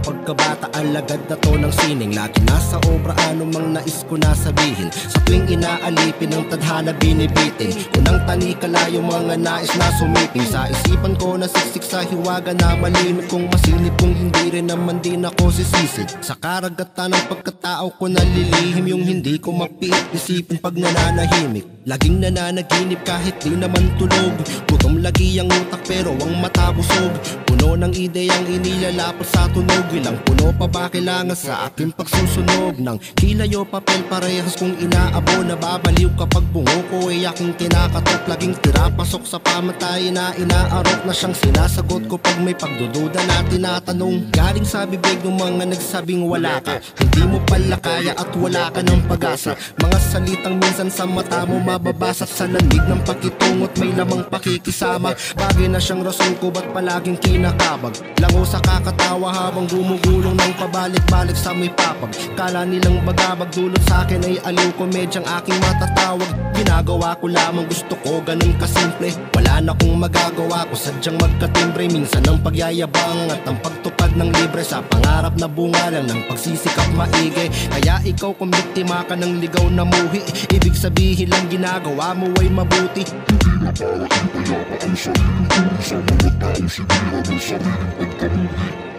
pagkabata, alagad na to ng sining. Lagi nasa obra, ano mang nais ko na sabihin. Sa tuwing inaalipin ng tadhana binibitin, unang tanikala yung mga nais na sumiping. Sa isipan ko na siksik sa hiwaga na malimit kong masilip, kung hindi rin naman din ako sisisid. Sa karagatan ng pagkatao ko nalilihim, yung hindi ko mapiit isipin pag nananahimik. Laging nananaginip kahit di naman tulog, gutom lagi ang utak pero ang mata busog. Puno ng ideyang inilalapot sa tunog, ilang puno pa ba kailangan sa aking pagsusunog? Ng kilayo papel parehas kong inaabo, nababaliw kapag bungo ko ay aking kinakatok. Laging tira pasok sa pamatay na inaarok, na siyang sinasagot ko pag may pagdududa na tinatanong. Galing sa bibig ng mga nagsabing wala ka, hindi mo pala kaya at wala ka ng pag-asa. Mga salitang minsan sa mata mo mababasa, sa lamig ng pakitungot may lamang pakikisama. Bagay na siyang rason ko ba't palaging kinakabag. Lango sa kakatawa habang gumugulong ng pabalik-balik sa may papag. Kala nilang bagabag, dulot sa akin ay aliw, komedyang aking matatawag. Ginagawa ko lamang gusto ko, ganun kasimple. Wala na kong magagawa ko, sadyang magkatimbre. Minsan ang pagyayabang at ang pagtupad ng libre, sa pangarap na bunga lang ng pagsisikap maigi. Kaya ikaw kung biktima ka ng ligaw na muhi, ibig sabihin lang ginagawa mo ay mabuti. Hindi na para ipayapa ang sariling ko sa mga tao, sinira ng sariling pagkamuhi.